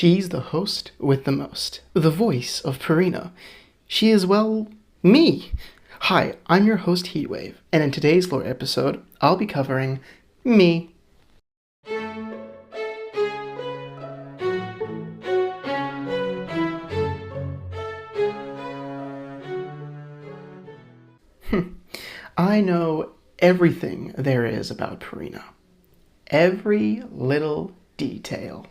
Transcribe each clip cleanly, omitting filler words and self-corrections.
She's the host with the most, the voice of Pareena. She is, well, me. Hi, I'm your host Heatwave, and in today's lore episode, I'll be covering me. I know everything there is about Pareena. Every little detail.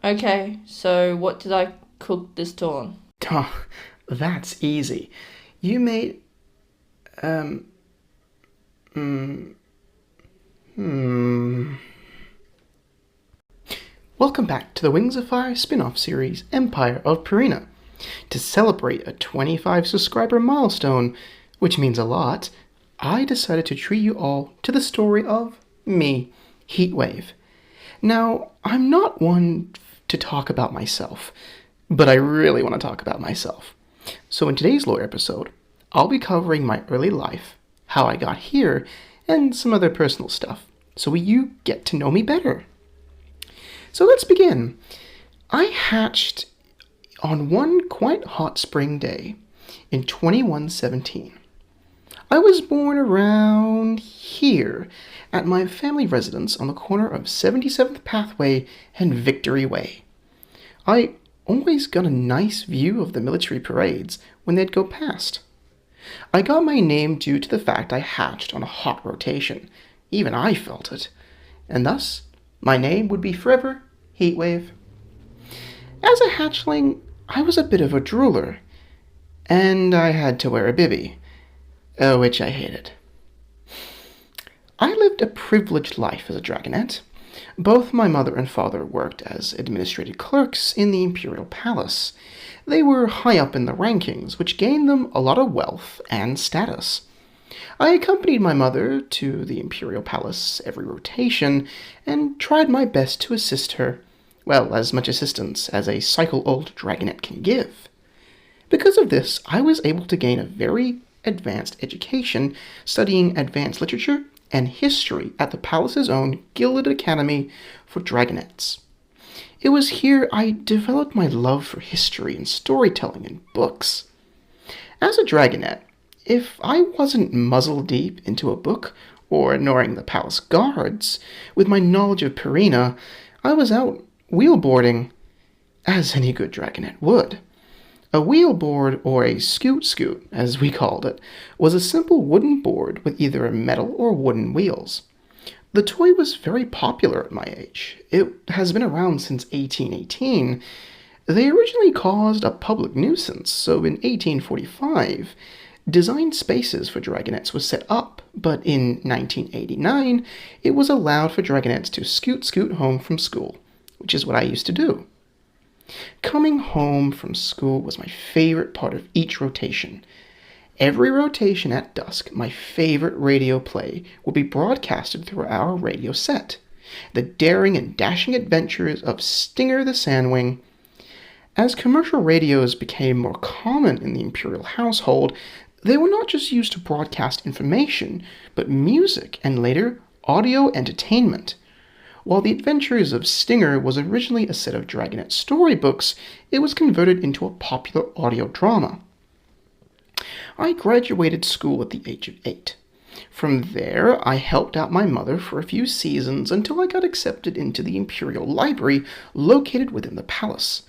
Okay, so what did I cook this dawn? Oh, that's easy. You made... Welcome back to the Wings of Fire spin-off series, Empire of Pareena. To celebrate a 25 subscriber milestone, which means a lot, I decided to treat you all to the story of me, Heatwave. Now, I'm not one to talk about myself, but I really want to talk about myself. So in today's lore episode, I'll be covering my early life, how I got here, and some other personal stuff, so you get to know me better. So let's begin. I hatched on one quite hot spring day in 2117. I was born around here at my family residence on the corner of 77th Pathway and Victory Way. I always got a nice view of the military parades when they'd go past. I got my name due to the fact I hatched on a hot rotation. Even I felt it. And thus, my name would be forever Heatwave. As a hatchling, I was a bit of a drooler, and I had to wear a bibby, which I hated. I lived a privileged life as a dragonette. Both my mother and father worked as administrative clerks in the Imperial Palace. They were high up in the rankings, which gained them a lot of wealth and status. I accompanied my mother to the Imperial Palace every rotation and tried my best to assist her, well, as much assistance as a cycle-old dragonette can give. Because of this, I was able to gain a very advanced education studying advanced literature and history at the palace's own Gilded Academy for Dragonettes. It was here I developed my love for history and storytelling and books. As a dragonette, if I wasn't muzzle deep into a book or ignoring the palace guards, with my knowledge of Pareena, I was out wheelboarding, as any good dragonette would. A wheelboard, or a scoot, as we called it, was a simple wooden board with either a metal or wooden wheels. The toy was very popular at my age. It has been around since 1818. They originally caused a public nuisance, so in 1845, designed spaces for dragonettes was set up, but in 1989, it was allowed for dragonettes to scoot home from school, which is what I used to do. Coming home from school was my favorite part of each rotation. Every rotation at dusk, my favorite radio play would be broadcasted through our radio set. The daring and dashing adventures of Stinger the Sandwing. As commercial radios became more common in the Imperial household, they were not just used to broadcast information, but music and later audio entertainment. While The Adventures of Stinger was originally a set of dragonette storybooks, it was converted into a popular audio drama. I graduated school at the age of 8. From there, I helped out my mother for a few seasons until I got accepted into the Imperial Library located within the palace.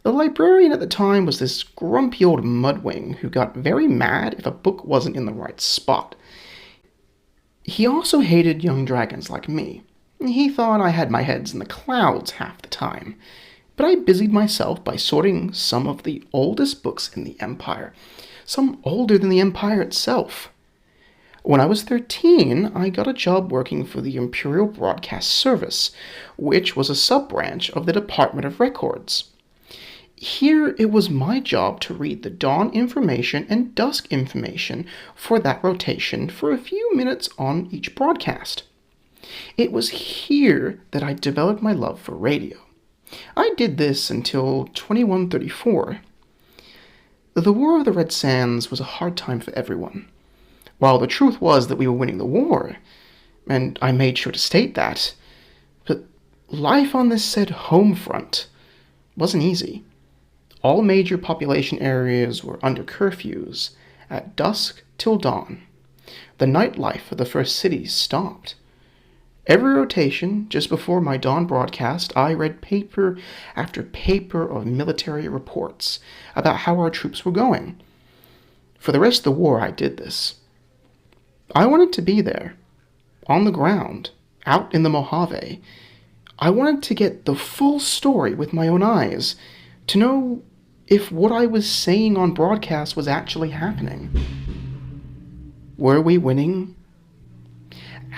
The librarian at the time was this grumpy old mudwing who got very mad if a book wasn't in the right spot. He also hated young dragons like me. He thought I had my heads in the clouds half the time, but I busied myself by sorting some of the oldest books in the Empire, some older than the Empire itself. When I was 13, I got a job working for the Imperial Broadcast Service, which was a sub-branch of the Department of Records. Here, it was my job to read the dawn information and dusk information for that rotation for a few minutes on each broadcast. It was here that I developed my love for radio. I did this until 2134. The War of the Red Sands was a hard time for everyone. While the truth was that we were winning the war, and I made sure to state that, but life on this said home front wasn't easy. All major population areas were under curfews at dusk till dawn. The nightlife of the first cities stopped. Every rotation, just before my dawn broadcast, I read paper after paper of military reports about how our troops were going. For the rest of the war, I did this. I wanted to be there, on the ground, out in the Mojave. I wanted to get the full story with my own eyes, to know if what I was saying on broadcast was actually happening. Were we winning?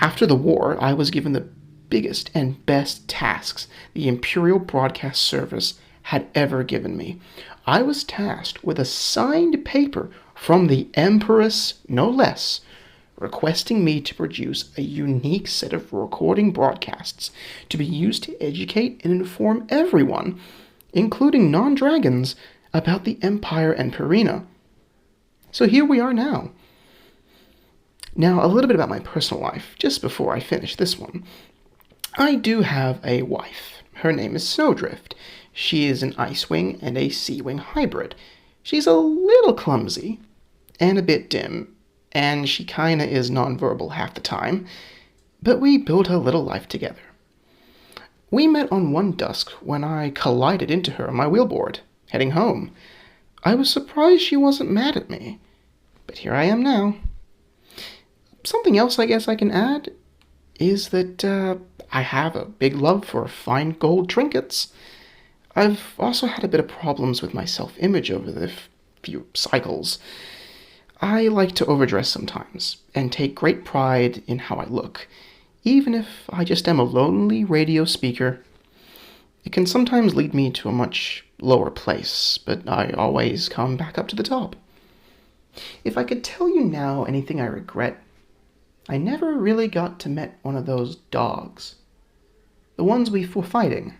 After the war, I was given the biggest and best tasks the Imperial Broadcast Service had ever given me. I was tasked with a signed paper from the Empress, no less, requesting me to produce a unique set of recording broadcasts to be used to educate and inform everyone, including non-dragons, about the Empire and Pareena. So here we are now. Now, a little bit about my personal life, just before I finish this one. I do have a wife. Her name is Snowdrift. She is an Icewing and a Seawing hybrid. She's a little clumsy and a bit dim, and she kinda is nonverbal half the time, but we build a little life together. We met on one dusk when I collided into her on my wheelboard, heading home. I was surprised she wasn't mad at me, but here I am now. Something else I guess I can add is that I have a big love for fine gold trinkets. I've also had a bit of problems with my self-image over the few cycles. I like to overdress sometimes, and take great pride in how I look, even if I just am a lonely radio speaker. It can sometimes lead me to a much lower place, but I always come back up to the top. If I could tell you now anything I regret, I never really got to meet one of those dogs. The ones we were fighting.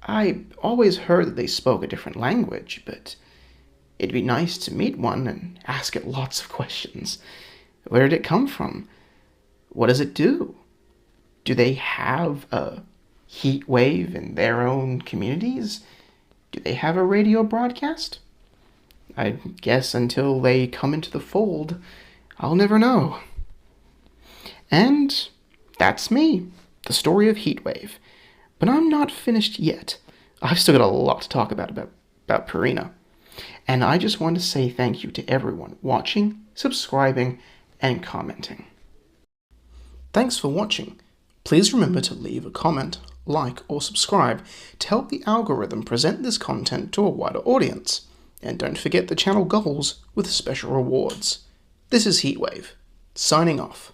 I always heard that they spoke a different language, but it'd be nice to meet one and ask it lots of questions. Where did it come from? What does it do? Do they have a Heatwave in their own communities? Do they have a radio broadcast? I guess until they come into the fold, I'll never know. And that's me, the story of Heatwave. But I'm not finished yet. I've still got a lot to talk about Pareena. And I just want to say thank you to everyone watching, subscribing, and commenting. Thanks for watching. Please remember to leave a comment, like, or subscribe to help the algorithm present this content to a wider audience. And don't forget the channel goals with special rewards. This is Heatwave, signing off.